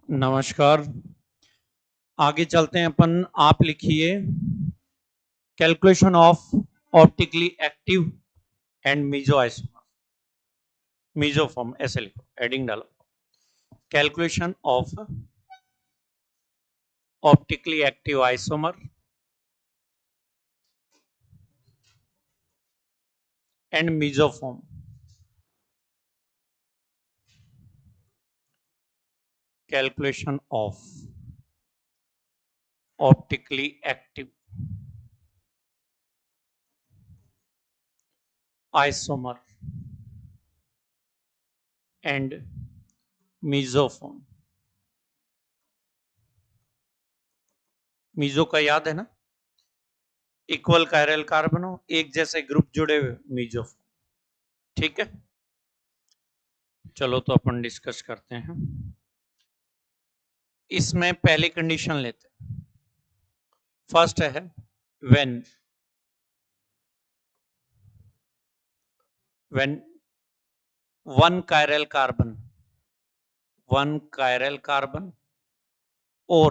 नमस्कार। आगे चलते हैं अपन। आप लिखिए calculation of optically active and mesoform, ऐसे लिखो, हेडिंग डालो। Calculation of optically active isomer and mesoform. Calculation of optically active isomer and mesoform. Meso का याद है ना, इक्वल कायरल कार्बन हो, एक जैसे ग्रुप जुड़े हुए, मीजोफॉर्म। ठीक है, चलो तो अपन डिस्कस करते हैं। इसमें पहली कंडीशन लेते हैं। फर्स्ट है व्हेन वन कायरल कार्बन और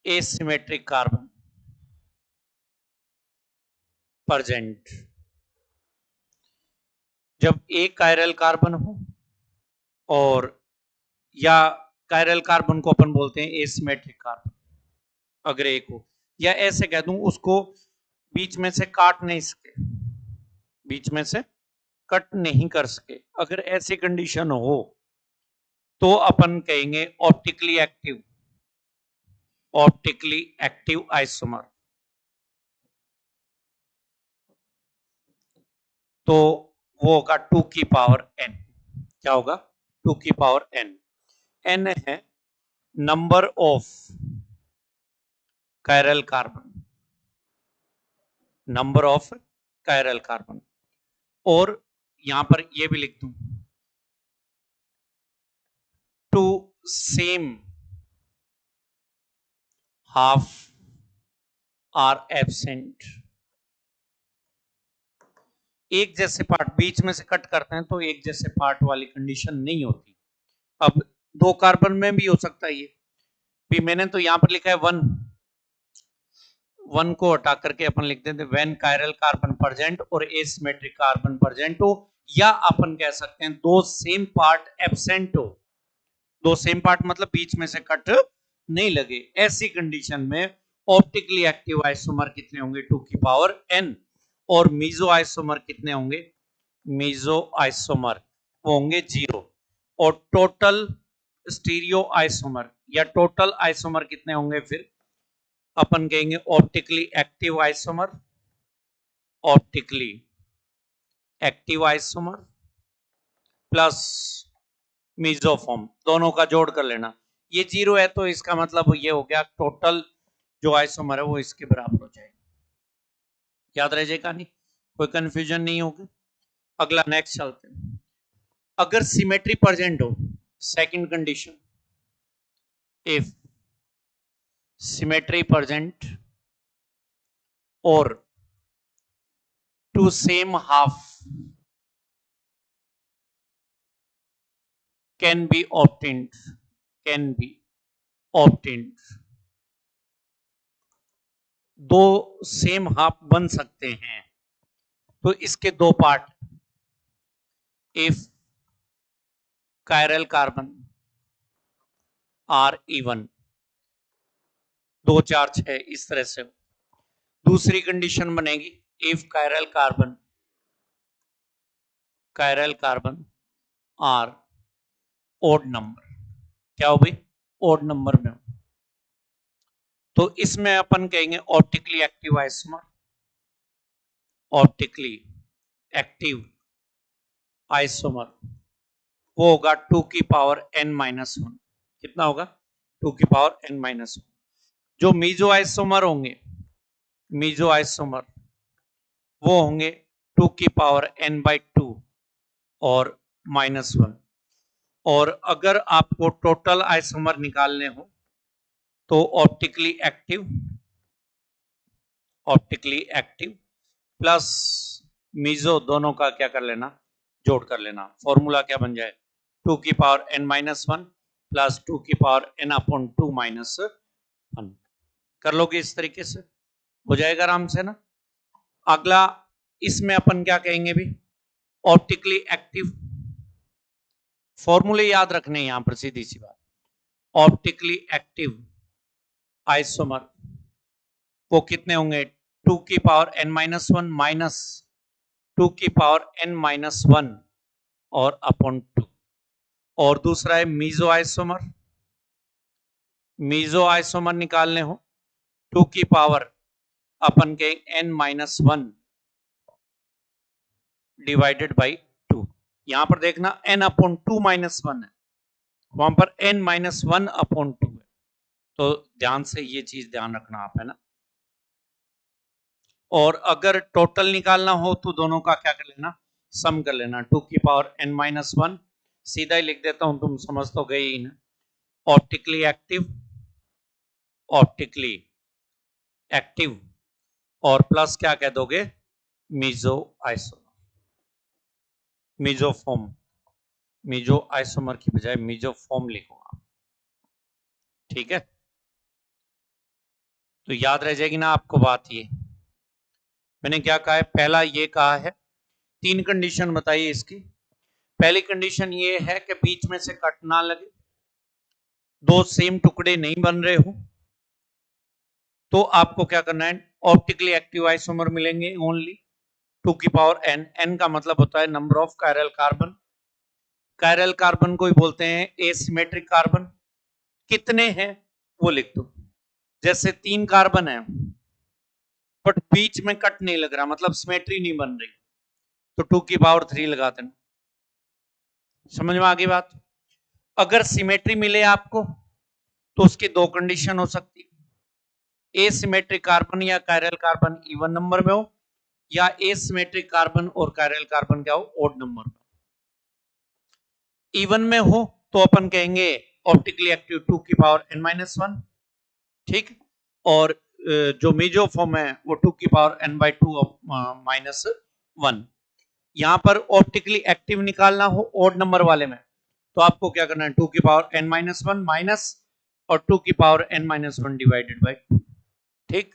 एसिमेट्रिक कार्बन प्रेजेंट। जब एक कायरल कार्बन हो और या कायरल कार्बन को अपन बोलते हैं एसिमेट्रिक कार्बन, अगर एक हो, या ऐसे कह दूं उसको बीच में से काट नहीं सके, बीच में से कट नहीं कर सके, अगर ऐसी कंडीशन हो तो अपन कहेंगे ऑप्टिकली एक्टिव आइसोमर। तो वो होगा 2 की पावर n। क्या होगा? 2 की पावर n। n है number of chiral carbon, number of chiral carbon. और यहां पर ये भी लिख दूं, two same half are absent. एक जैसे पार्ट बीच में से कट करते हैं तो एक जैसे पार्ट वाली कंडीशन नहीं होती। अब दो कार्बन में भी हो सकता है ये भी। मैंने तो यहां पर लिखा है वन को हटा करके अपन लिख देते व्हेन कायरल कार्बन प्रेजेंट और एसिमेट्रिक कार्बन प्रेजेंट हो, या अपन कह सकते हैं दो सेम पार्ट एब्सेंट हो। दो सेम पार्ट मतलब बीच में से कट नहीं लगे। ऐसी कंडीशन में ऑप्टिकली एक्टिव आइसोमर कितने होंगे? 2 की पावर n। और मीजो आइसोमर कितने होंगे? मीजो आइसोमर वो होंगे 0। और टोटल स्टीरियो आइसोमर या टोटल आइसोमर कितने होंगे? फिर अपन कहेंगे optically active isomer, optically active isomer plus mesoform, दोनों का जोड़ कर लेना। ये 0 है तो इसका मतलब ये हो गया टोटल जो आइसोमर है वो इसके बराबर हो जाएगा। याद रह जाएगा नहीं, कोई कंफ्यूजन नहीं होगी। अगला नेक्स्ट चलते हैं। अगर सिमेट्री प्रेजेंट हो, second condition, if symmetry present और two same half can be obtained, दो सेम हाफ बन सकते हैं। तो इसके दो part, if chiral carbon are even, 2 4 6, इस तरह से। दूसरी कंडीशन बनेगी if chiral carbon are odd number. क्या हो भाई? ओड नंबर में हो। तो इसमें अपन कहेंगे optically active isomer, optically active isomer वो होगा 2 की पावर n माइनस 1। कितना होगा? 2 की पावर n माइनस 1। जो मीजो आइसोमर होंगे, मीजो आइसोमर वो होंगे 2 की पावर n बाई 2 और माइनस 1। और अगर आपको टोटल आइसोमर निकालने हो तो ऑप्टिकली एक्टिव प्लस मीजो, दोनों का क्या कर लेना? जोड़ कर लेना। फॉर्मूला क्या बन जाए? 2 की पावर n माइनस 1 प्लस 2 की पावर n अपॉन 2 माइनस 1। कर लोगे इस तरीके से, हो जाएगा आराम से ना। अगला इसमें अपन क्या कहेंगे भी, ऑप्टिकली एक्टिव। फॉर्मूले याद रखने यहां पर, सीधी सी बात। ऑप्टिकली एक्टिव आइसोमर वो कितने होंगे, 2 की पावर n माइनस 1 माइनस 2 की पावर n माइनस 1 और अपॉन 2। और दूसरा है मीजो आइसोमर। मीजो आइसोमर निकालने हो 2 की पावर अपन के n माइनस 1 डिवाइडेड बाई 2। यहां पर देखना n अपॉन 2 माइनस 1 है, वहां पर n माइनस 1 अपॉन 2 है, तो ध्यान से ये चीज ध्यान रखना आप, है ना। और अगर टोटल निकालना हो तो दोनों का क्या कर लेना, सम कर लेना। 2 की पावर n माइनस 1 सीधा ही लिख देता हूं, तुम समझ तो गए ही ना। ऑप्टिकली एक्टिव, ऑप्टिकली एक्टिव और प्लस क्या कह दोगे, मीजो आइसोमर, मीजोफॉर्म। मीजो आइसोमर की बजाय मीजोफॉर्म लिखूंगा, ठीक है। तो याद रह जाएगी ना आपको बात। ये मैंने क्या कहा है, पहला ये कहा है, 3 कंडीशन बताइए इसकी। पहली कंडीशन ये है कि बीच में से कट ना लगे, दो सेम टुकड़े नहीं बन रहे हो, तो आपको क्या करना है, ऑप्टिकली एक्टिव आइसोमर मिलेंगे ओनली 2 की पावर n। n का मतलब होता है number of chiral carbon. Chiral carbon को ही बोलते हैं एसिमेट्रिक कार्बन। कितने हैं वो लिख दो, जैसे 3 कार्बन है बट बीच में कट नहीं लग रहा, मतलब सिमेट्री नहीं बन रही, तो 2 की पावर 3 लगा देना। समझ में आ गई बात। अगर सिमेट्री मिले आपको तो उसकी 2 कंडीशन हो सकती है, एसिमेट्रिक कार्बन या कायरल कार्बन इवन नंबर में हो, या एसिमेट्रिक कार्बन और कायरल कार्बन क्या हो, ओड नंबर में। इवन में हो तो अपन कहेंगे ऑप्टिकली एक्टिव 2 की पावर n माइनस 1, ठीक। और जो मेजो फॉर्म है वो 2 की पावर n बाई 2 माइनस 1। यहां पर ऑप्टिकली एक्टिव निकालना हो ओड नंबर वाले में, तो आपको क्या करना है, 2 की पावर n माइनस 1 माइनस और 2 की power n minus 1 divided by 2, ठीक।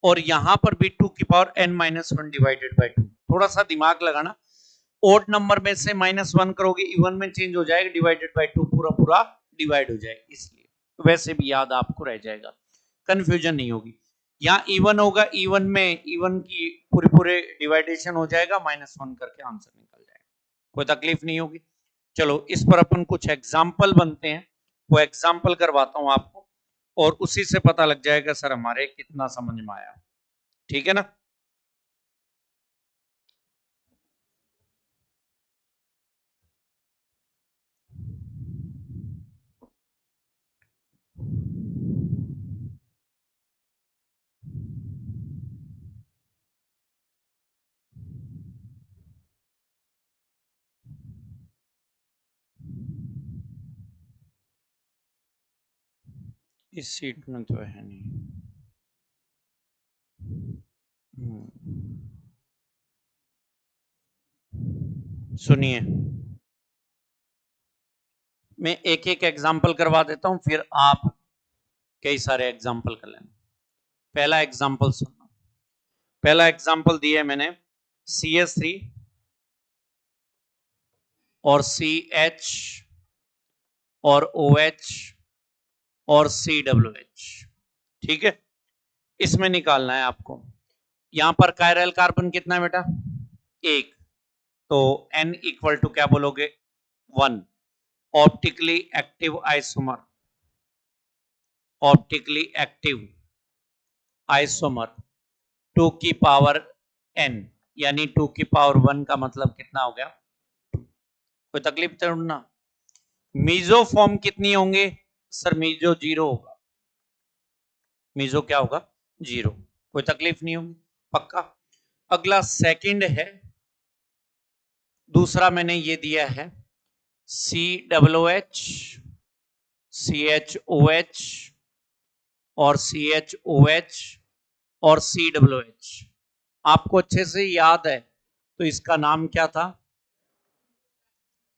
और यहां पर भी 2 की power n minus 1 divided by 2। थोड़ा सा दिमाग लगाना, ओड नंबर में से माइनस 1 करोगे इवन में चेंज हो जाएगा, डिवाइडेड बाई 2 पूरा पूरा डिवाइड हो जाएगा, इसलिए वैसे भी याद आपको रह जाएगा, कंफ्यूजन नहीं होगी। यहाँ इवन होगा, इवन में इवन की पूरे पूरे डिवाइडेशन हो जाएगा, माइनस 1 करके आंसर निकल जाएगा, कोई तकलीफ नहीं होगी। चलो इस पर अपन कुछ एग्जाम्पल बनते हैं, वो एग्जाम्पल करवाता हूं आपको, और उसी से पता लग जाएगा सर हमारे कितना समझ में आया, ठीक है ना। इस सीट में तो है नहीं। सुनिए, मैं एक एक एग्जाम्पल करवा देता हूं, फिर आप कई सारे एग्जाम्पल कर लेना। पहला एग्जाम्पल सुनना, पहला एग्जाम्पल दिया है मैंने, CH3 और CH और OH और COOH, ठीक है। इसमें निकालना है आपको, यहां पर कायरल कार्बन कितना है बेटा, 1, तो N इक्वल टू क्या बोलोगे, 1। Optically active isomer, optically active isomer 2 की पावर n, यानी 2 की पावर 1 का मतलब कितना हो गया, कोई तकलीफ ढूंढना। मीजो फॉर्म कितनी होंगे सर, मीजो 0 होगा, मीजो क्या होगा, 0, कोई तकलीफ नहीं होगी, पक्का। अगला सेकंड है, दूसरा मैंने ये दिया है COOH, CHOH और CHOH और COOH। आपको अच्छे से याद है तो इसका नाम क्या था,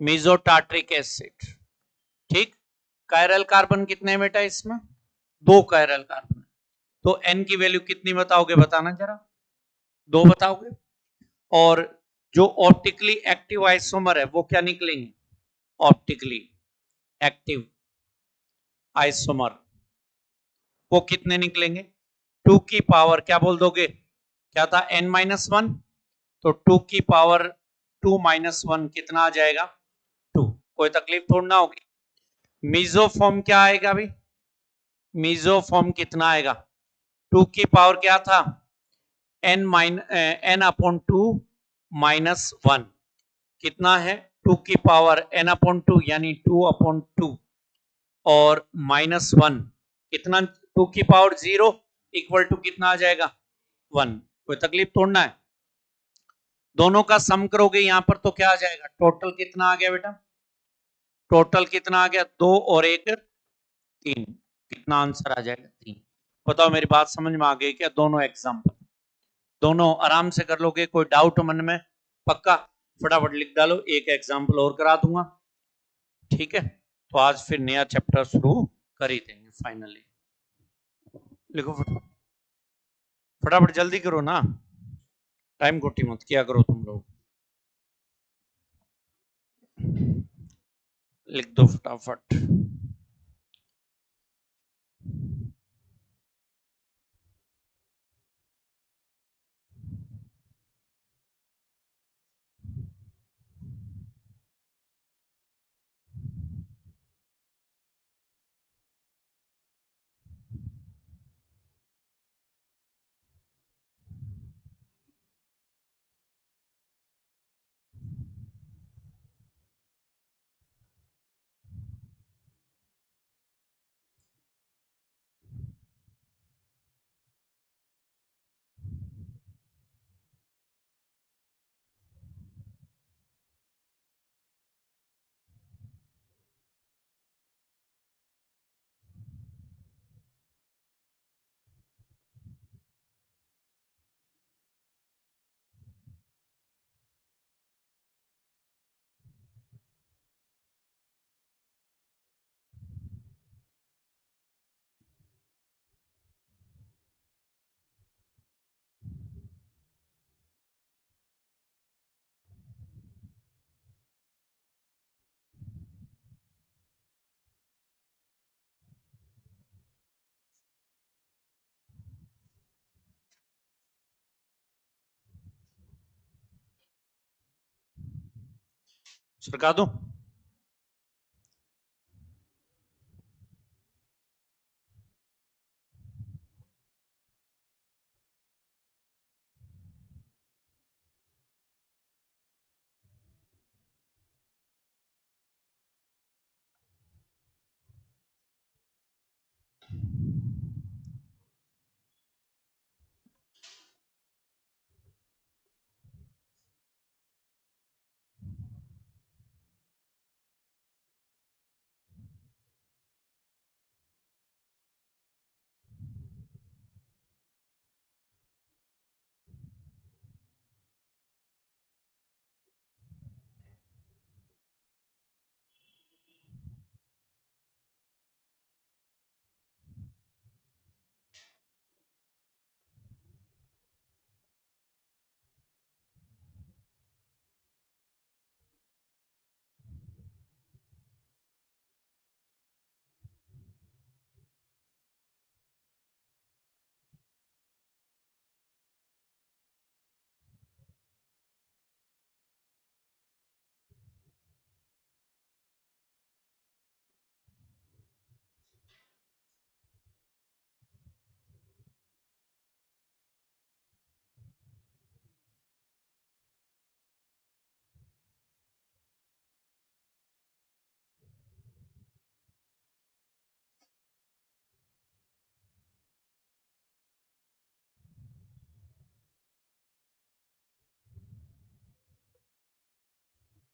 मेसोटार्ट्रिक एसिड, ठीक। कायरल कार्बन कितने हैं बेटा इसमें? 2 कायरल कार्बन। तो n की वैल्यू कितनी बताओगे, बताना जरा, 2 बताओगे। और जो ऑप्टिकली एक्टिव आइसोमर है वो क्या निकलेंगे? ऑप्टिकली एक्टिव आइसोमर वो कितने निकलेंगे? 2 की पावर क्या बोल दोगे, क्या था n-1, तो 2 की पावर 2-1 कितना आ जाएगा? 2। कोई तकलीफ थोड़ी ना होगी। मीजोफॉर्म क्या आएगा भाई? मीजोफॉर्म कितना आएगा? 2 की पावर क्या था? n/2 - 1 कितना है? 2 की पावर n/2 यानी 2/2 और -1 कितना? 2 की पावर 0 इक्वल टू कितना आ जाएगा? 1। कोई तकलीफ तोड़ना है? दोनों का सम करोगे यहां पर तो क्या आ जाएगा? टोटल कितना आ गया बेटा? टोटल कितना आ गया? 2 और 1 3। कितना आंसर आ जाएगा? 3। बताओ मेरी बात समझ में आ गई क्या? दोनों एग्जाम्पल दोनों आराम से कर लोगे, कोई डाउट मन में? पक्का? फटाफट लिख डालो, एक एग्जाम्पल और करा दूंगा, ठीक है? तो आज फिर नया चैप्टर शुरू कर ही देंगे फाइनली। लिखो फटाफट जल्दी करो ना, टाइम खोटी मत किया करो तुम लोग, लिख दो फटाफट। सरका दो।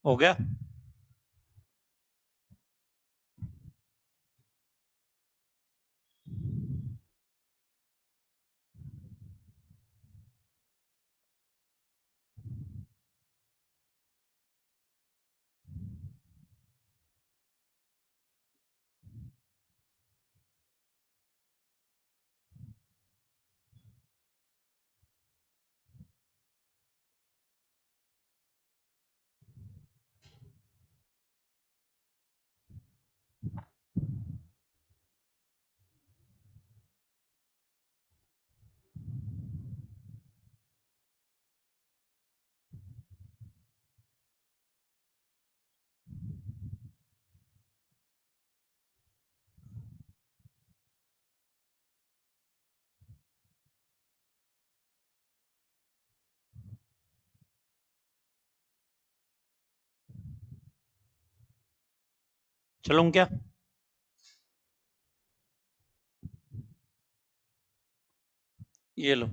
हो गया? चलूं क्या? ये लो,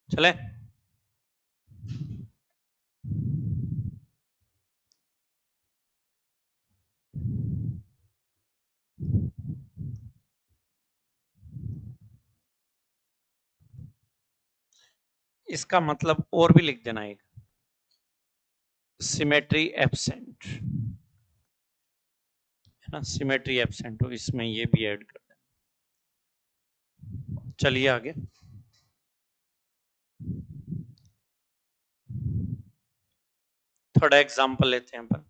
चले। इसका मतलब और भी लिख देना एक, सिमेट्री एब्सेंट है ना, सिमेट्री एब्सेंट हो, इसमें ये भी ऐड कर देना। चलिए आगे, थर्ड एग्जांपल लेते हैं अपन।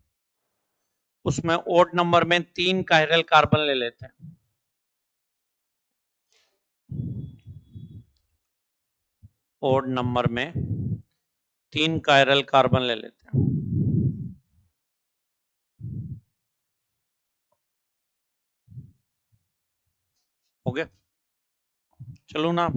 उसमें ओड नंबर में 3 कायरल कार्बन ले लेते हैं। ओड नंबर में 3 कायरल कार्बन ले लेते हैं। हो गया? चलो ना,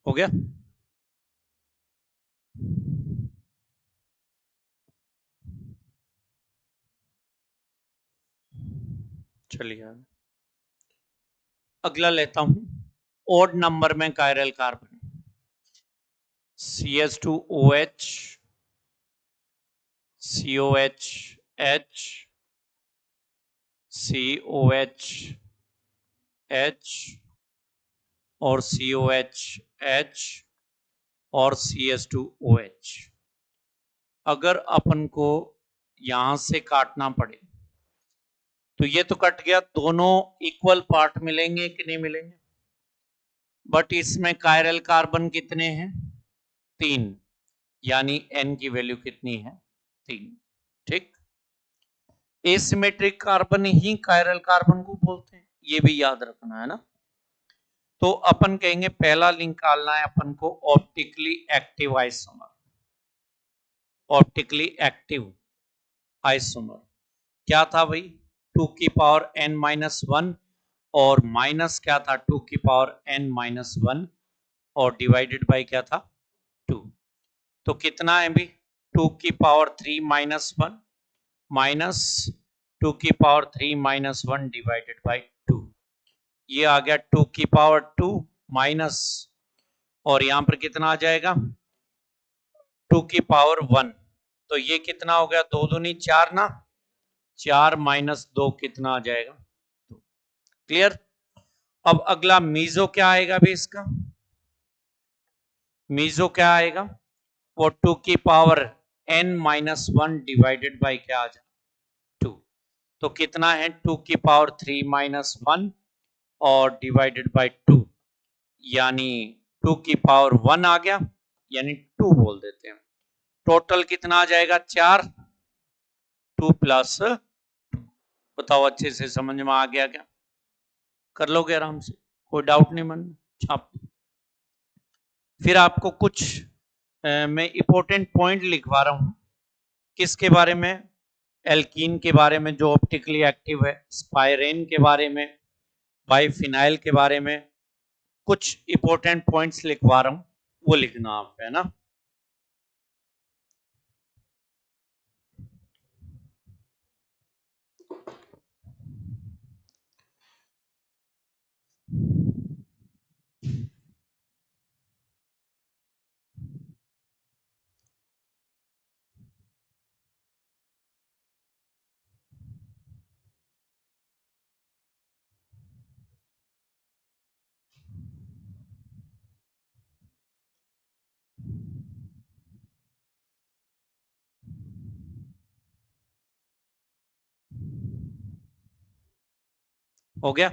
हो गया? चलिए अगला लेता हूं, ओड नंबर में chiral carbon CH2OH, COH, COH, और COH और CH2OH। अगर अपन को यहां से काटना पड़े तो ये तो कट गया, दोनों इक्वल पार्ट मिलेंगे कि नहीं मिलेंगे? बट इसमें कायरल कार्बन कितने हैं? 3, यानी N की वैल्यू कितनी है? 3। ठीक, एसिमेट्रिक कार्बन ही कायरल कार्बन को बोलते हैं, ये भी याद रखना है ना। तो अपन कहेंगे पहला निकालना है अपन को optically active isomer. Optically active isomer क्या था भाई? 2n-1, और माइनस क्या था? 2n-1, और डिवाइडेड बाय क्या था? 2। तो कितना है भी? 2^3-1 माइनस 2^3-1 डिवाइडेड बाय 2। ये आ गया 2^2 माइनस, और यहां पर कितना आ जाएगा? 2^1। तो ये कितना हो गया? 2 दूनी 4 ना, 4 माइनस 2 कितना आ जाएगा? क्लियर? अब अगला मीजो क्या आएगा भी इसका? मीजो क्या आएगा? वो 2^n-1 डिवाइडेड बाई क्या आ जाए? 2। तो कितना है? 2^3-1 और डिवाइडेड बाई 2, यानी 2^1 आ गया, यानी 2 बोल देते हैं। टोटल कितना आ जाएगा? 4, 2 प्लस, बताओ अच्छे से समझ में आ गया क्या? कर लोगे आराम से, कोई डाउट नहीं मन में? छाप। फिर आपको कुछ मैं इंपॉर्टेंट पॉइंट लिखवा रहा हूं, किसके बारे में? एल्कीन के बारे में जो ऑप्टिकली एक्टिव है, स्पाइरेन के बारे में, बाइफिनाइल के बारे में, कुछ इंपॉर्टेंट पॉइंट्स लिखवा रहा हूं, वो लिखना आप, है ना। हो गया?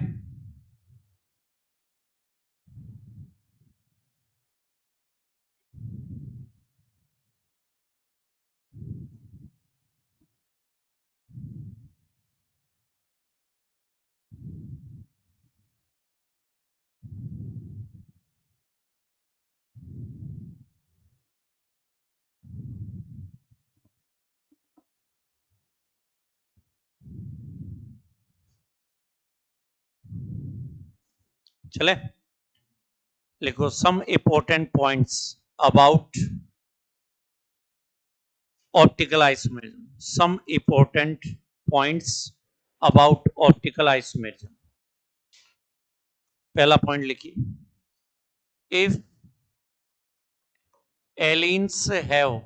चले, लिखो some important points about optical isomerism. Some important points about optical isomerism. पहला पॉइंट लिखिए, if aliens have,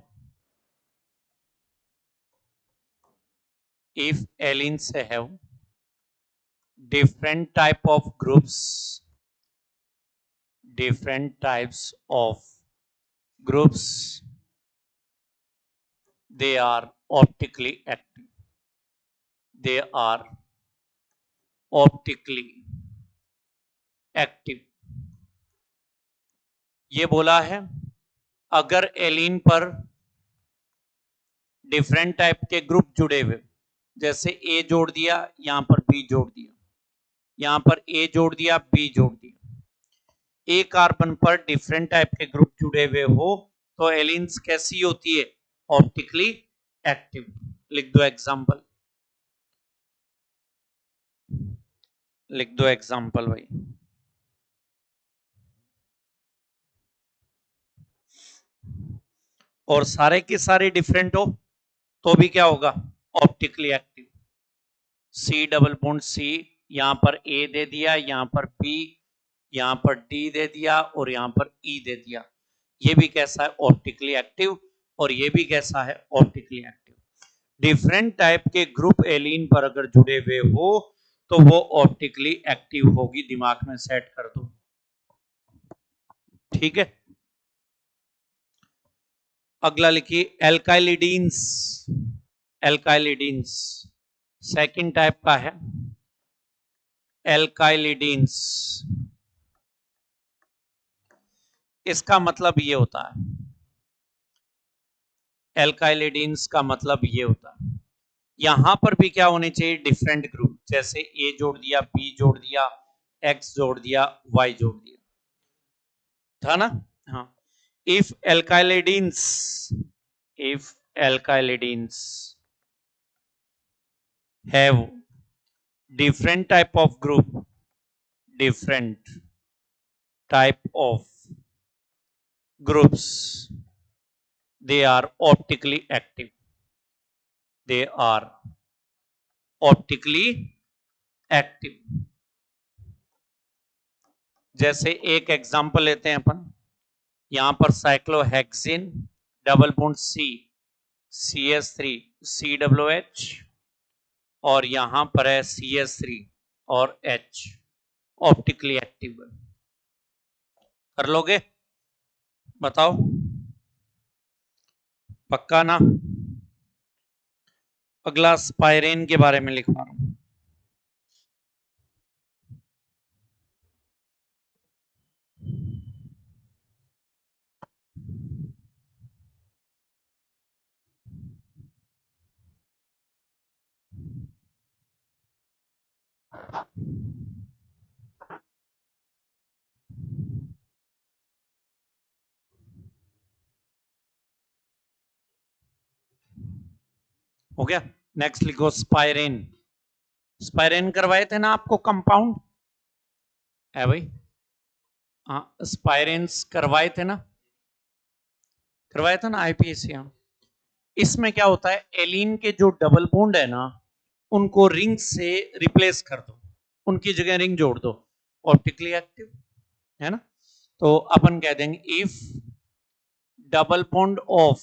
if aliens have different type of groups, different types of groups, they are optically active, they are optically active. ये बोला है अगर Elin पर different type के group जुड़े हुए, जैसे ए जोड़ दिया, यहां पर बी जोड़ दिया, यहां पर ए जोड़ दिया, बी जोड़ दिया, ए कार्बन पर डिफरेंट टाइप के ग्रुप जुड़े हुए हो तो एलिन्स कैसी होती है? Optically active. लिख दो एग्जांपल, लिख दो एग्जांपल भाई. और सारे के सारे डिफरेंट हो तो भी क्या होगा? Optically active. C double bond C, यहां पर ए दे दिया, यहां पर बी, यहां पर डी दे दिया और यहां पर ई दे दिया. ये भी कैसा है? Optically active. और ये भी कैसा है? Optically active. डिफरेंट टाइप के ग्रुप एलिन पर अगर जुड़े हुए हो तो वो ऑप्टिकली एक्टिव होगी. दिमाग में सेट कर दो. ठीक है, अगला लिखिए एल्काइलिडीन्स. एल्काइलिडीन्स सेकंड टाइप का है. एल्काइलिडीन्स, इसका मतलब ये होता है, एल्काइलिडीन्स का मतलब ये होता है, यहां पर भी क्या होने चाहिए? Different group. जैसे ए जोड़ दिया, बी जोड़ दिया, एक्स जोड़ दिया, वाई जोड़ दिया, था ना? हाँ. If alkylidenes, if alkylides have different type of group, different type of groups, they are optically active, they are optically active. जैसे एक एग्जांपल लेते हैं अपन, यहां पर cyclohexene double bond C, CH3 COOH, और यहां पर है CH3 और H, ऑप्टिकली एक्टिव. कर लोगे? बताओ, पक्का ना? अगला स्पाइरेन के बारे में लिखवा रहा हूं. हो गया? नेक्स्ट लिखो स्पाइरेन. स्पाइरेन करवाए थे ना आपको कंपाउंड, है भाई? हाँ, स्पाइरेन्स करवाए थे ना, करवाए थे ना आईपीएससी. हाँ. इसमें क्या होता है? एलिन के जो डबल बॉन्ड है ना, उनको रिंग से रिप्लेस कर दो, उनकी जगह रिंग जोड़ दो. ऑप्टिकली एक्टिव है ना? तो अपन कह देंगे if double bond of,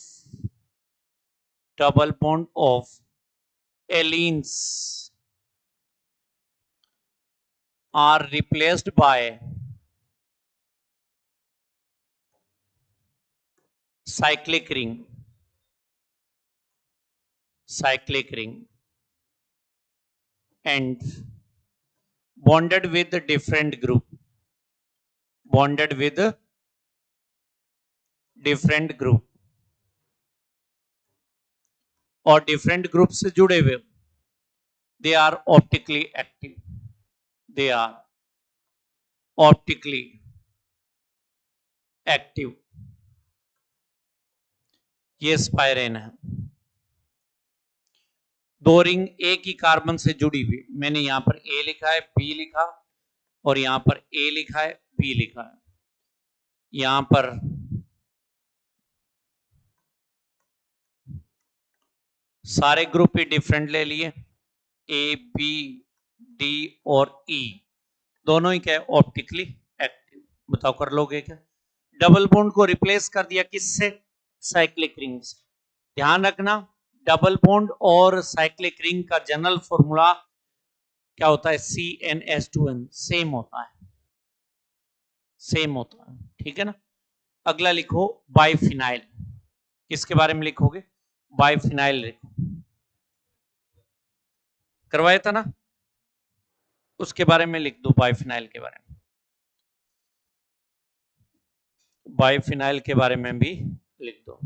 double bond of aliens are replaced by cyclic ring, cyclic ring, and bonded with different group, bonded with different group और different group से जुड़े हुए, they are optically active, they are optically active, ये स्पाइरेन है। दो ring एक ही carbon से जुड़ी हुई, मैंने यहां पर ए लिखा है, बी लिखा और यहां पर ए लिखा है, बी लिखा है। यहां पर सारे ग्रुप ही डिफरेंट ले लिए, ए बी डी और ई दोनों ही क्या है, ऑप्टिकली एक्टिव। बताओ कर लोगे क्या? डबल बॉन्ड को रिप्लेस कर दिया किससे? साइक्लिक रिंग से। ध्यान रखना डबल बॉन्ड और साइक्लिक रिंग का जनरल फॉर्मूला क्या होता है? CnH2n, सेम होता है, सेम होता है, ठीक है ना। अगला लिखो बाइफिनाइल, किसके बारे में लिखोगे? बाइफिनाइल लिखो, करवाया था ना, उसके बारे में लिख दो, बाइफिनाइल के बारे में, बाइफिनाइल के बारे में भी लिख दो।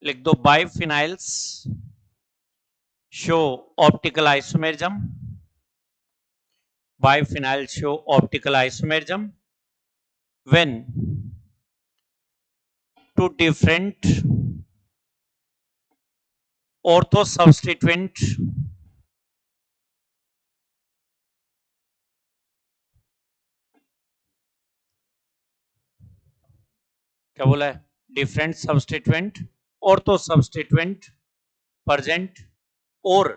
लिख दो biphenyls show optical isomerism, biphenyl show optical isomerism when two different ortho substituent क्या बोला है? Different substituent, ortho substituent present और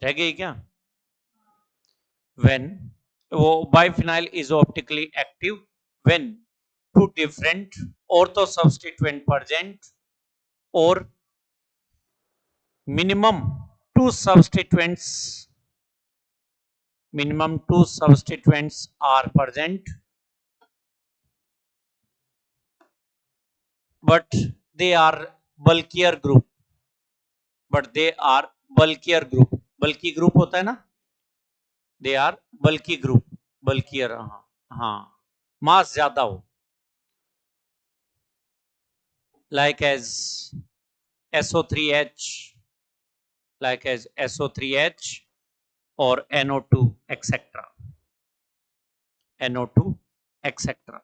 रह गई क्या? when वो biphenyl is optically active when two different ortho substituent present or minimum two substituents are present but they are bulkier group, but they are bulkier group, bulky group होता है ना, they are bulky group, bulkier, हाँ मास ज्यादा हो, like as SO3H, like as SO3H और NO2 etc, NO2 etc।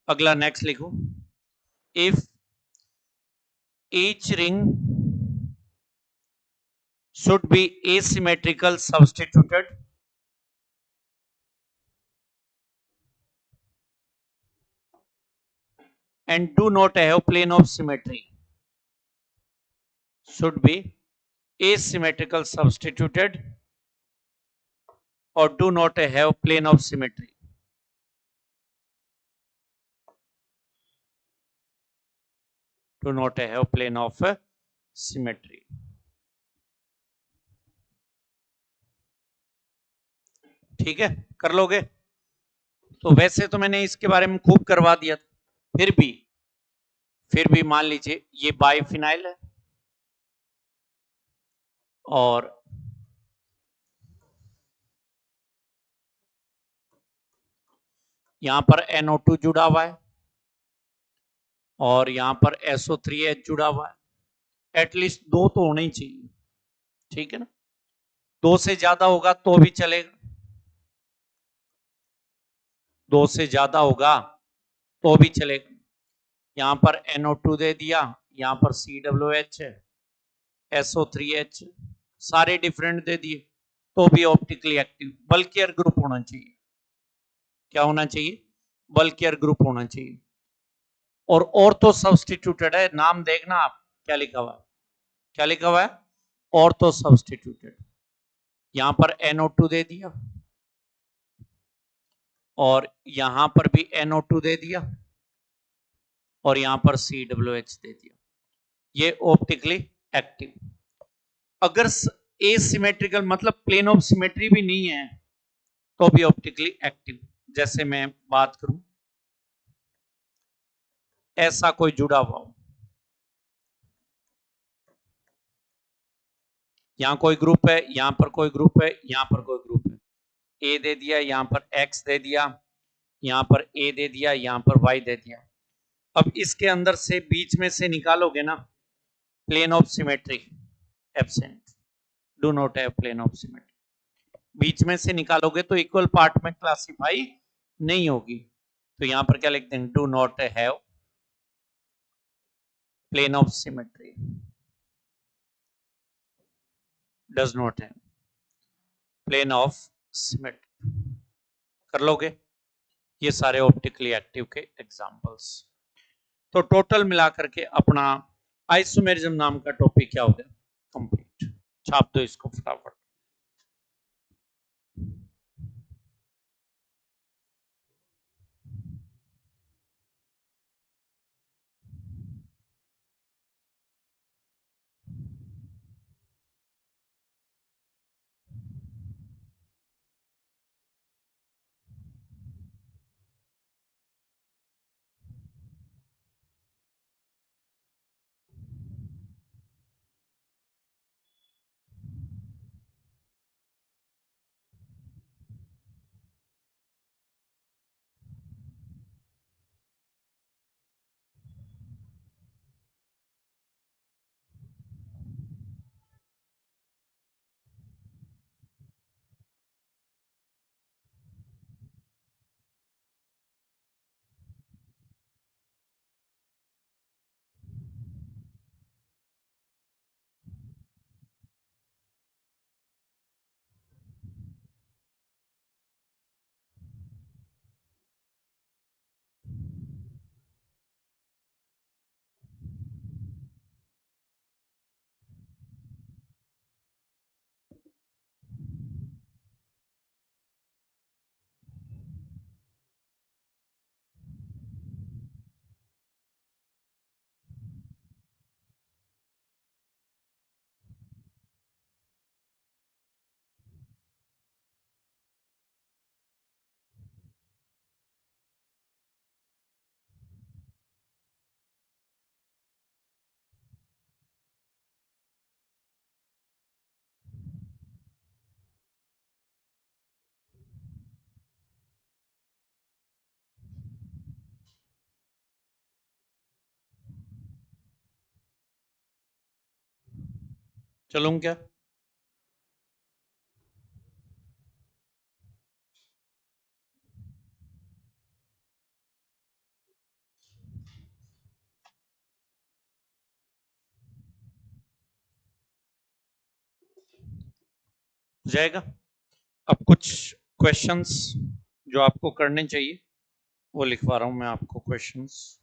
अगला next लिखो, if each ring should be asymmetrical substituted and do not have plane of symmetry, should be asymmetrical substituted or do not have plane of symmetry, do not have plane of symmetry। ठीक है, कर लोगे? तो वैसे तो मैंने इसके बारे में खूब करवा दिया, फिर भी मान लीजिए ये बाइफिनाइल है और यहां पर NO2 जुड़ा हुआ है और यहां पर SO3H जुड़ा हुआ है, एटलीस्ट दो तो होने ही चाहिए, ठीक है ना। दो से ज्यादा होगा तो भी चलेगा, दो से ज्यादा होगा तो भी चलेगा। यहां पर NO2 दे दिया, यहां पर COOH है, SO3H, सारे डिफरेंट दे दिए तो भी ऑप्टिकली एक्टिव, बल्कियर ग्रुप होना चाहिए। क्या होना चाहिए? बल्कियर ग्रुप होना चाहिए। और ऑर्थो सब्सटीट्यूटेड है, नाम देखना आप क्या लिखा हुआ है, क्या लिखा हुआ है? Ortho substituted. यहां पर NO2 दे दिया और यहां पर भी NO2 दे दिया और यहां पर COOH दे दिया, ये ऑप्टिकली एक्टिव। अगर एसिमेट्रिकल मतलब प्लेन ऑफ सिमेट्री भी नहीं है तो भी ऑप्टिकली एक्टिव। जैसे मैं बात करूं, ऐसा कोई जुड़ा हुआ हो, यहां कोई ग्रुप है, यहां पर कोई ग्रुप है, यहां पर कोई ग्रुप है, ए दे दिया, यहां पर एक्स दे दिया, यहां पर ए दे दिया, यहां पर वाई दे दिया। अब इसके अंदर से बीच में से निकालोगे ना, plane of symmetry absent, do not have plane of symmetry, बीच में से निकालोगे तो इक्वल पार्ट में क्लासिफाई नहीं होगी। तो यहां पर क्या लिखते हैं, do not have plane of symmetry, does not have plane of symmetry. कर लोगे, ये सारे ऑप्टिकली एक्टिव के एग्जांपल्स। तो टोटल मिलाकर के अपना आइसोमेरिज्म नाम का टॉपिक क्या हो गया, कंप्लीट। छाप दो इसको फटाफट। चलूं क्या, हो जाएगा। अब कुछ क्वेश्चंस जो आपको करने चाहिए वो लिखवा रहा हूं मैं आपको क्वेश्चंस।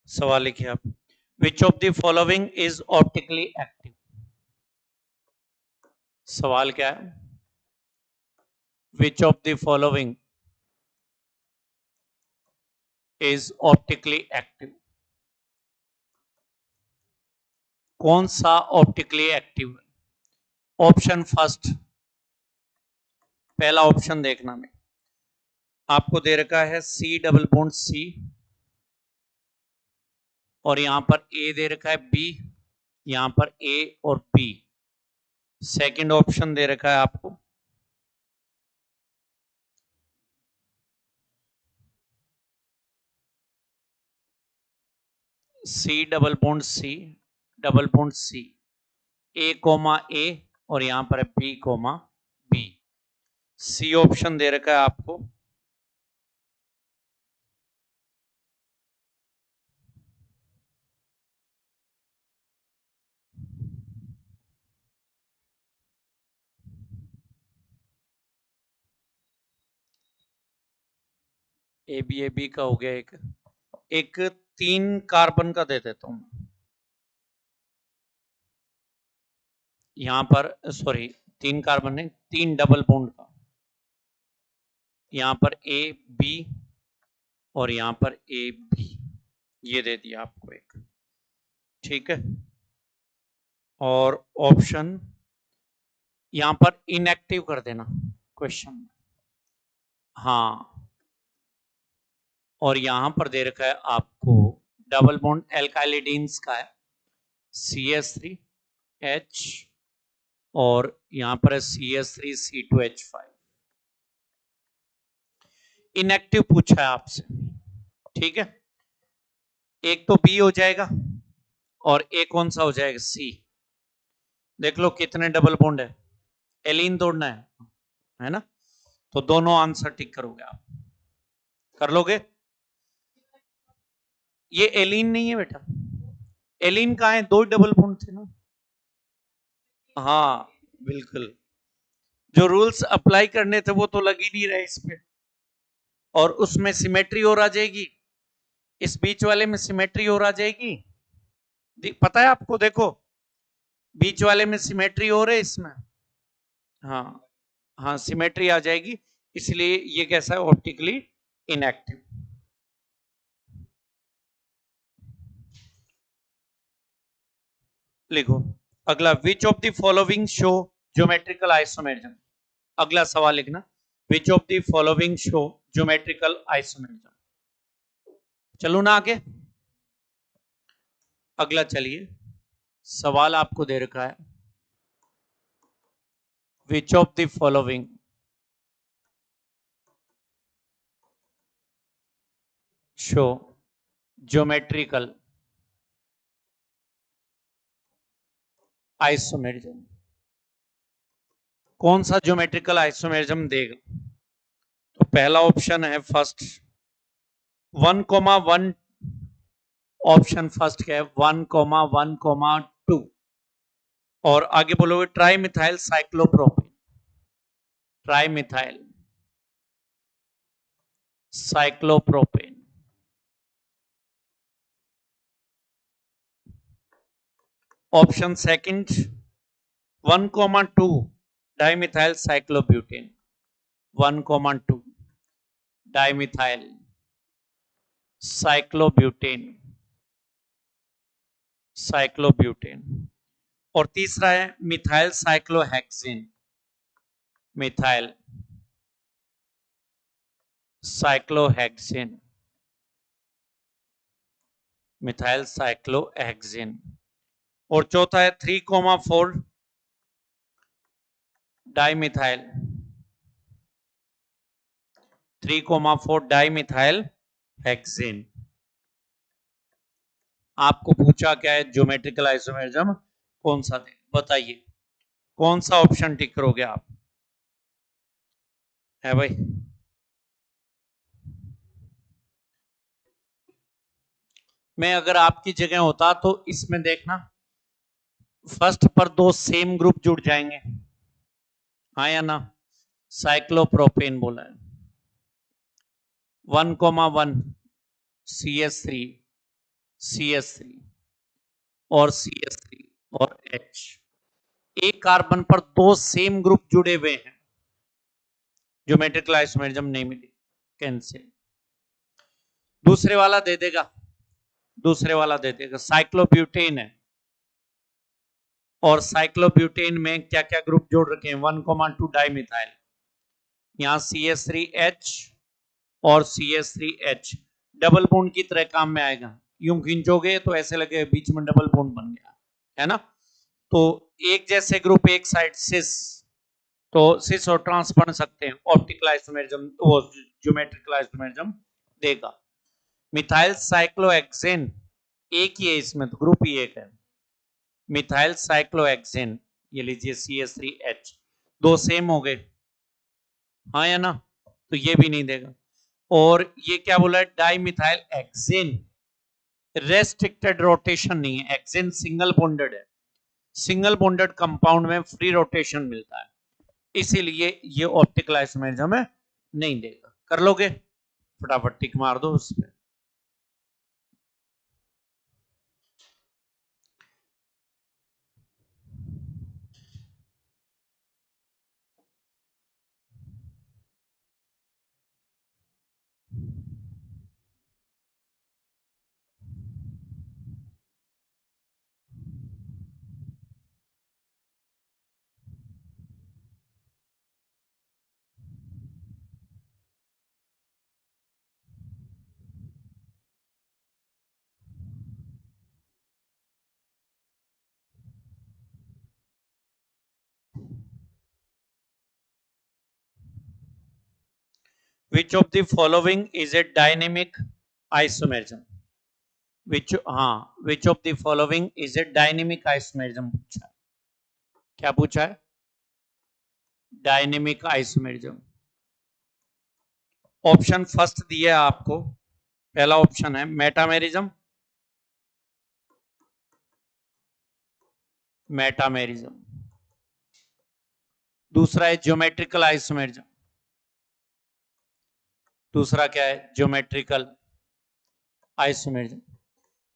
सवाल लिखिए आप, which of the following is optically active. सवाल क्या है, which of the following is optically active. कौन सा ऑप्टिकली एक्टिव है? ऑप्शन फर्स्ट, पहला ऑप्शन देखना में आपको दे रखा है C डबल बॉन्ड C, और यहां पर A दे रखा है B, यहां पर A और B। सेकंड ऑप्शन दे रखा है आपको C double bond C double bond C, A comma A, और यहां पर है B comma B। C option दे रखा है आपको ए बी का हो गया एक, एक 3 कार्बन का दे देता हूं यहां पर, सॉरी 3 कार्बन नहीं, 3 डबल बॉन्ड का, यहां पर ए बी और यहां पर ए बी, ये दे दिया आपको एक, ठीक है। और ऑप्शन यहां पर इनएक्टिव कर देना क्वेश्चन, हाँ। और यहां पर दे रखा है आपको डबल बॉन्ड एल्काइलिडीन्स का है CH3H, और यहां पर है CH3C2H5। इनएक्टिव पूछा है आपसे, ठीक है। एक तो बी हो जाएगा और एक कौन सा हो जाएगा सी। देख लो कितने डबल बॉन्ड है, एलिन तोड़ना है ना, तो दोनों आंसर टिक करोगे आप, कर लोगे। ये एलिन नहीं है बेटा, एलिन कहाँ है, 2 डबल बॉन्ड थे ना, हाँ बिल्कुल, जो रूल्स अप्लाई करने थे वो तो लग ही नहीं रहे इस पे, और उसमें सिमेट्री और आ जाएगी, इस बीच वाले में सिमेट्री और आ जाएगी, पता है आपको, देखो बीच वाले में सिमेट्री और है इसमें, हाँ हाँ सिमेट्री आ जाएगी, इसलिए ये कैसा है, ऑप्टिकली इनएक्टिव। लिखो अगला, which of the following show geometrical isomerism. अगला सवाल लिखना, which of the following show geometrical isomerism. चलो ना आगे, अगला चलिए, सवाल आपको दे रखा है, which of the following show geometrical isomerism, कौन सा ज्योमेट्रिकल आइसोमेरिज्म देगा। तो पहला ऑप्शन है फर्स्ट 1,1, ऑप्शन फर्स्ट क्या है 1,1,2, और आगे बोलोगे tri methyl cyclopropane, tri methyl cyclopropane. Option second 1,2 dimethyl cyclobutane, 1,2 dimethyl cyclobutane, cyclobutane. और तीसरा है methyl cyclohexane, methyl cyclohexane, methyl cyclohexane. और चौथा है 3,4 डाइमिथाइल, 3,4 डाइमिथाइल हेक्सेन। आपको पूछा क्या है, ज्योमेट्रिकल आइसोमेरिज्म कौन सा दे, बताइए कौन सा ऑप्शन टिक करोगे आप, है भाई। मैं अगर आपकी जगह होता तो इसमें देखना, फर्स्ट पर 2 सेम ग्रुप जुड़ जाएंगे, हाँ या ना, साइक्लोप्रोपेन बोला है, 1,1 CH3 CH3 और CH3 और H, एक कार्बन पर 2 सेम ग्रुप जुड़े हुए हैं, ज्योमेट्रिकल आइसोमेरिज्म नहीं मिली, कैंसिल। दूसरे वाला दे देगा, दूसरे वाला दे देगा, साइक्लोब्यूटेन है, और साइक्लोब्यूटेन में क्या क्या ग्रुप जोड़ रखे हैं, 1,2 डाइमिथाइल, यहाँ CH3H और CH3H डबल बॉन्ड की तरह काम में आएगा, यूं खींचोगे तो ऐसे लगे बीच में डबल बॉन्ड बन गया है ना। तो एक जैसे ग्रुप एक साइड सिस, तो सिस और ट्रांस बन सकते हैं, ऑप्टिकल आइसोमेरिज्म वो ज्योमेट्रिकल आइसोमेरिज्म देगा। मिथाइल साइक्लोहेक्सेन एक ही है इसमें, तो ग्रुप ही एक है, मिथाइल साइक्लोहेक्सेन, ये लीजिए CH3H, दो सेम हो गए, हाँ या ना, तो ये भी नहीं देगा। और ये क्या बोला है, di methyl hexane, restricted rotation नहीं है, एक्सेन सिंगल बॉन्डेड है, सिंगल बॉन्डेड कंपाउंड में फ्री रोटेशन मिलता है, इसीलिए ये ऑप्टिकल आइसोमेरिज्म में नहीं देगा। कर लोगे, फटाफट टिक मार दो उस पर। Which of the following is a dynamic isomerism? Which of the following is a dynamic isomerism पूछा है, क्या पूछा है, डायनेमिक आइसोमेरिज्म। ऑप्शन फर्स्ट दिया है आपको, पहला ऑप्शन है मेटामेरिज्म, मेटामेरिज्म, दूसरा है ज्योमेट्रिकल आइसोमेरिज्म, दूसरा क्या है, ज्योमेट्रिकल आइसोमेरिज्म,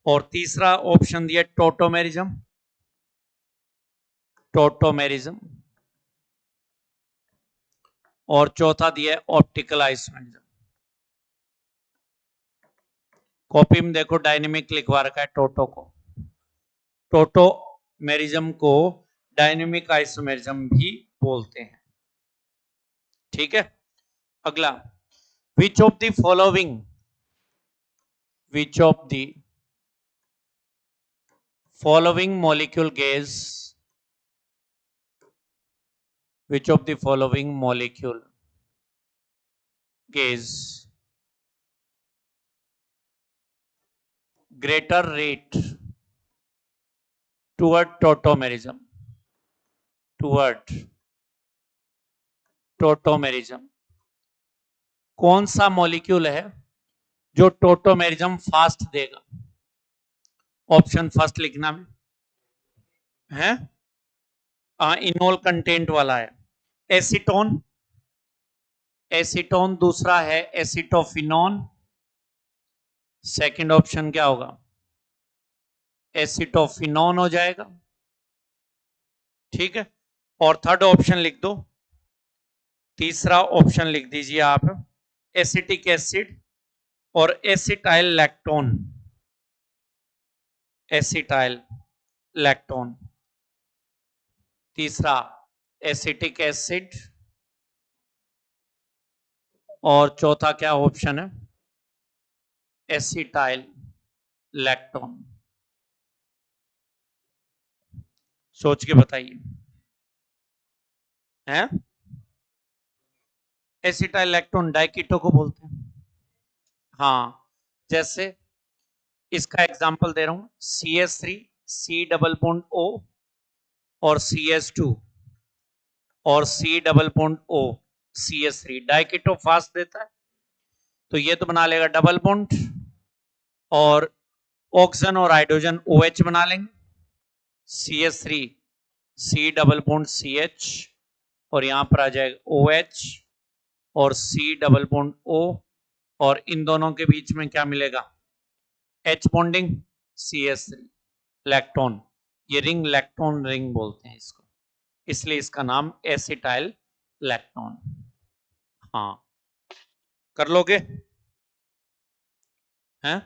और तीसरा ऑप्शन दिया टोटोमेरिज्म, टोटोमेरिज्म, और चौथा दिया ऑप्टिकल आइसोमेरिज्म। कॉपी में देखो डायनेमिक लिखवा रखा है टोटो को, टोटोमेरिज्म को डायनेमिक आइसोमेरिज्म भी बोलते हैं, ठीक है। अगला, which of the following, which of the following molecule gas, which of the following molecule gives greater rate toward tautomerism, toward tautomerism, कौन सा मॉलिक्यूल है जो टोटोमेरिज्म फास्ट देगा? ऑप्शन फर्स्ट लिखना में है, इनोल कंटेंट वाला है, एसीटोन, एसीटोन, दूसरा है एसिटोफिनोन, सेकंड ऑप्शन क्या होगा, एसिटोफिनोन हो जाएगा, ठीक है। और थर्ड ऑप्शन लिख दो, तीसरा ऑप्शन लिख दीजिए आप, एसिटिक एसिड और एसिटाइल लैक्टोन, एसिटाइल लैक्टोन, तीसरा एसिटिक एसिड, और चौथा क्या ऑप्शन है, एसिटाइल लैक्टोन। सोच के बताइए, हैं? एसिटाइल लैक्टोन डाइकीटो को बोलते हैं, हाँ, जैसे इसका एग्जांपल दे रहा हूं, CH3 C double bond O और CH2 और C double bond O CH3, diketo fast देता है, तो ये तो बना लेगा डबल बॉन्ड, और ऑक्सीजन और हाइड्रोजन OH बना लेंगे, CH3 C double bond CH, और यहां पर आ जाएगा OH और C डबल बॉन्ड O, और इन दोनों के बीच में क्या मिलेगा, H बॉन्डिंग, CH3 लैक्टोन, ये रिंग लैक्टोन रिंग बोलते हैं इसको, इसलिए इसका नाम एसिटाइल लैक्टोन। हाँ, कर लोगे हैं?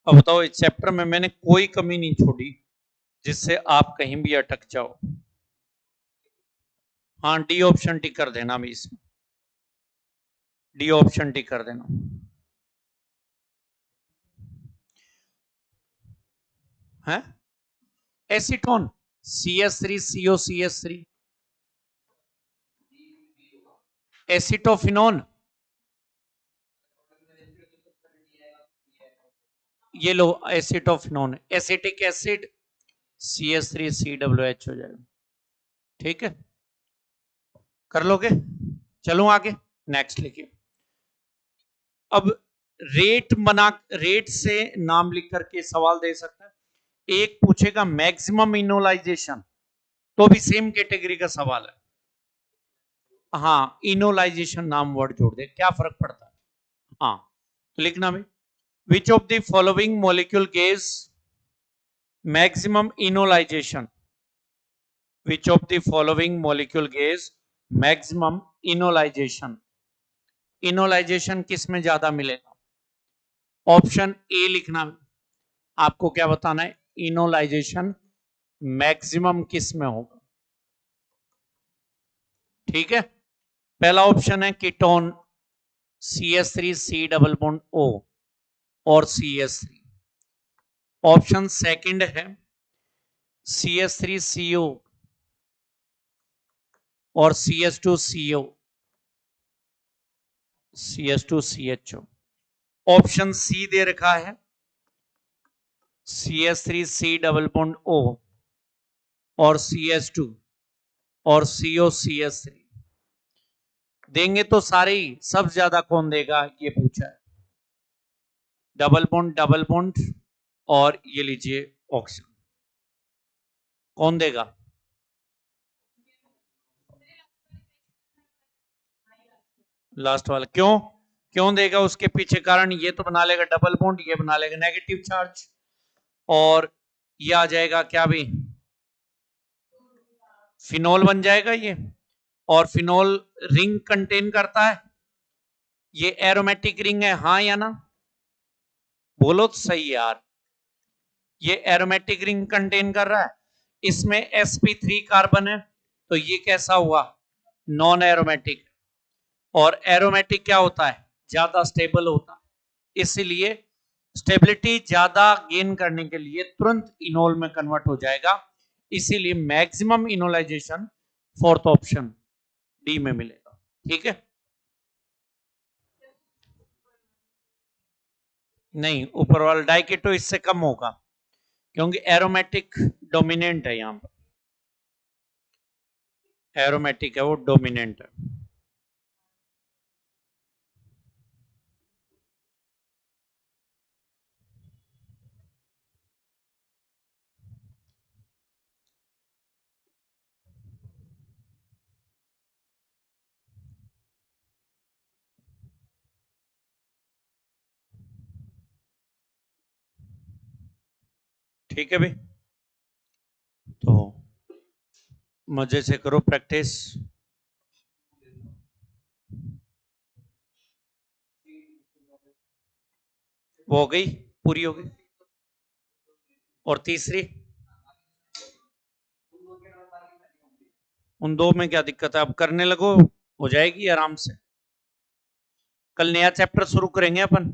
अब बताओ, इस चैप्टर में मैंने कोई कमी नहीं छोड़ी, जिससे आप कहीं भी अटक जाओ। हाँ, डी ऑप्शन टिक कर देना अभी इसमें, डी ऑप्शन टिक कर देना। है एसीटोन, CS3COCS3, एसिटोफिनोन, ये लो एसिटोफिनोन, एसिटिक एसिड CS3COOH हो जाएगा। ठीक है, कर लोगे? चलो आगे, नेक्स्ट लिखिए। अब रेट से नाम लिख करके सवाल दे सकता है। एक पूछेगा मैक्सिमम इनोलाइजेशन, तो भी सेम कैटेगरी का सवाल है। हाँ, इनोलाइजेशन नाम वर्ड जोड़ दे, क्या फर्क पड़ता है। हाँ, तो लिखना भी, which of the following molecule gives maximum enolisation, which of the following molecule gives maximum enolisation, enolisation किस में ज्यादा मिलेगा? ऑप्शन ए लिखना, आपको क्या बताना है, इनोलाइजेशन मैक्सिमम किस में होगा। ठीक है, पहला ऑप्शन है ketone CS3C double bond O और CS3। ऑप्शन सेकंड है CS3CO और CS2CHO। ऑप्शन सी दे रखा है CS3C डबल बॉन्ड O और CS2 और COCS3 देंगे तो सारे ही, सब ज्यादा कौन देगा ये पूछा है, डबल बॉन्ड और ये लीजिए ऑक्सीजन, कौन देगा? लास्ट वाला, क्यों क्यों देगा? उसके पीछे कारण, ये तो बना लेगा डबल बॉन्ड, ये बना लेगा नेगेटिव चार्ज, और ये आ जाएगा क्या भी, फिनोल बन जाएगा ये, और फिनोल रिंग कंटेन करता है, ये एरोमेटिक रिंग है, हाँ या ना? बोलो तो सही यार, ये एरोमेटिक रिंग कंटेन कर रहा है, इसमें sp3 कार्बन है, तो ये कैसा हुआ, नॉन एरोमेटिक, और एरोमेटिक क्या होता है, ज्यादा स्टेबल होता है, इसलिए स्टेबिलिटी ज्यादा गेन करने के लिए तुरंत इनोल में कन्वर्ट हो जाएगा, इसीलिए maximum enolisation fourth option D में मिलेगा। ठीक है, नहीं ऊपर वाला डाइकेटो इससे कम होगा, क्योंकि एरोमेटिक डोमिनेंट है, यहां पर एरोमेटिक है, वो डोमिनेंट है। ठीक है भाई, तो मजे से करो प्रैक्टिस। वो हो गई, पूरी हो गई, और तीसरी, उन दो में क्या दिक्कत है, अब करने लगो, हो जाएगी आराम से। कल नया चैप्टर शुरू करेंगे अपन।